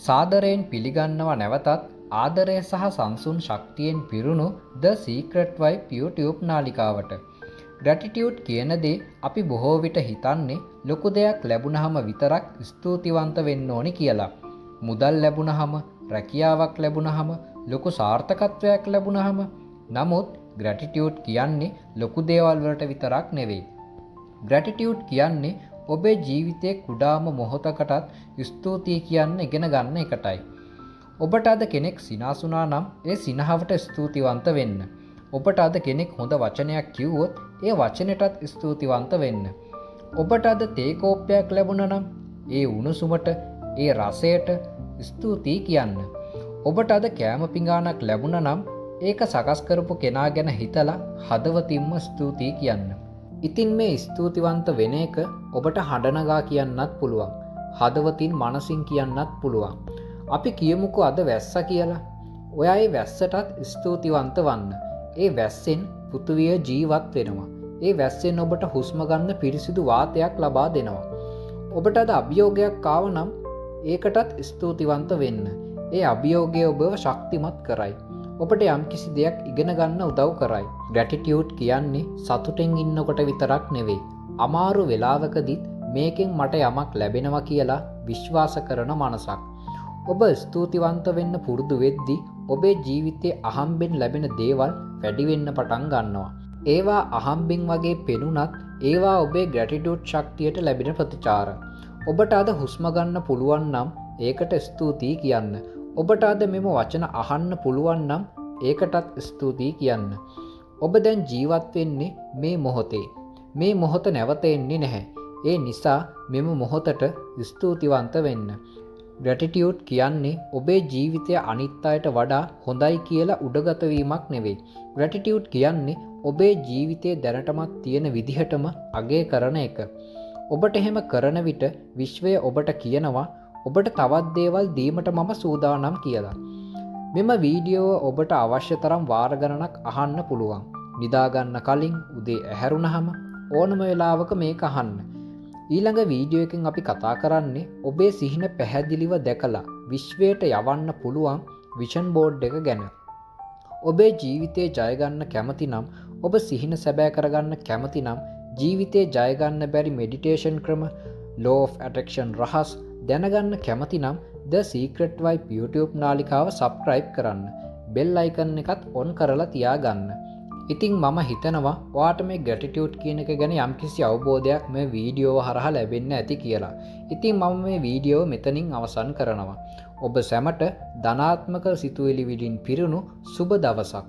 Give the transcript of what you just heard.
සාදරයෙන් පිළිගන්නවා නැවතත් ආදරය සහ සංසුන් ශක්තියෙන් පිරුණු The Secret Wife YouTube නාලිකාවට. ග්‍රැටිටියුඩ් කියන දේ අපි බොහෝ විට හිතන්නේ ලොකු දෙයක් ලැබුණහම විතරක් ස්තුතිවන්ත වෙන්න ඕනි කියලා. මුදල් ලැබුණහම, රැකියාවක් ලැබුණහම, ලොකු සාර්ථකත්වයක් ලැබුණහම. නමුත් ග්‍රැටිටියුඩ් කියන්නේ ලොකු දේවල් වලට විතරක් නෙවෙයි. ග්‍රැටිටියුඩ් කියන්නේ ඔබේ ජීවිතයේ කුඩාම මොහොතකටත් ස්තුතියි කියන්න ඉගෙන ගන්න එකටයි. ඔබට අද කෙනෙක් සිනාසුනා නම් ඒ සිනහවට ස්තුතිවන්ත වෙන්න. ඔබට අද කෙනෙක් හොඳ වචනයක් කිව්වොත් ඒ වචනෙටත් ස්තුතිවන්ත වෙන්න. ඔබට අද තේ කෝප්පයක් ලැබුණා නම් ඒ උණුසුමට, ඒ රසයට ස්තුතියි කියන්න. ඔබට අද කෑම පිඟානක් ලැබුණා නම් ඒක සකස් කරපු කෙනා ගැන හිතලා හදවතින්ම ස්තුතියි කියන්න. ඉතින් මේ ස්තුතිවන්ත වෙන එක ඔබට හඬනගා කියන්නත් පුළුවන්. හදවතින් මනසින් කියන්නත් පුළුවන්. අපි කියමුකෝ අද වැස්ස කියලා. ඔයා ඒ වැස්සටත් ස්තුතිවන්ත වන්න. ඒ වැස්සෙන් පෘථිවිය ජීවත් වෙනවා. ඒ වැස්සෙන් ඔබට හුස්ම ගන්න පිරිසිදු වාතයක් ලබා දෙනවා. ඔබට අද අභියෝගයක් ආව නම් ඒකටත් ස්තුතිවන්ත වෙන්න. ඒ අභියෝගය ඔබව ශක්තිමත් කරයි. ඔබට යම්කිසි දෙයක් ඉගෙන ගන්න උදව් කරයි. ග්‍රැටිටියුඩ් කියන්නේ සතුටෙන් ඉන්නකොට විතරක් නෙවෙයි. අමාරු වෙලාවකදීත් මේකෙන් මට යමක් ලැබෙනවා කියලා විශ්වාස කරන මනසක්. ඔබ ස්තුතිවන්ත වෙන්න පුරුදු වෙද්දී ඔබේ ජීවිතයේ අහම්බෙන් ලැබෙන දේවල් වැඩි වෙන්න පටන් ගන්නවා. ඒවා අහම්බෙන් වගේ පෙනුනත් ඒවා ඔබේ ග්‍රැටිටියුඩ් ශක්තියට ලැබෙන ප්‍රතිචාර. ඔබට අද හුස්ම ගන්න පුළුවන් නම් ඒකට ස්තුතියි කියන්න. ඔබට අද මෙම වචන අහන්න පුළුවන් නම් ඒකටත් ස්තුතියි කියන්න. ඔබ දැන් ජීවත් වෙන්නේ මේ මොහොතේ. මේ මොහොත නැවත එන්නේ නැහැ. ඒ නිසා මෙම මොහොතට ස්තුතිවන්ත වෙන්න. ග්‍රැටිටියුඩ් කියන්නේ ඔබේ ජීවිතය අනිත් අයට වඩා හොඳයි කියලා උඩගත වීමක් නෙවෙයි. ග්‍රැටිටියුඩ් කියන්නේ ඔබේ ජීවිතයේ දැනටමත් තියෙන විදිහටම අගය කරන එක. ඔබට එහෙම කරන විට විශ්වය ඔබට කියනවා ඔබට තවත් දේවල් දීමට මම සූදානම් කියලා. මෙම වීඩියෝව ඔබට අවශ්‍ය තරම් වාර ගණනක් අහන්න පුළුවන්. නිදාගන්න කලින්, උදේ ඇහැරුණහම ඕනම වෙලාවක මේක අහන්න. ඊළඟ වීඩියෝ එකෙන් අපි කතා කරන්නේ ඔබේ සිහින පැහැදිලිව දැකලා විශ්වයට යවන්න පුළුවන් විෂන් බෝඩ් එක ගැන. ඔබේ ජීවිතේ ජය ගන්න කැමති නම්, ඔබ සිහින සැබෑ කරගන්න කැමති නම්, ජීවිතේ ජය ගන්න බැරි මෙඩිටේෂන් ක්‍රම, law of attraction රහස් දැනගන්න කැමති නම් The Secret Wife YouTube නාලිකාව subscribe කරන්න. bell icon එකත් on කරලා තියාගන්න. ඉතින් මම හිතනවා ඔයාට මේ ග්‍රැටිටියුඩ් කියන එක ගැන යම්කිසි අවබෝධයක් මේ වීඩියෝව හරහා ලැබෙන්න ඇති කියලා. ඉතින් මම මේ වීඩියෝව මෙතනින් අවසන් කරනවා. ඔබ සැමට ධනාත්මක සිතුවිලි වලින් පිරුණු සුබ දවසක්.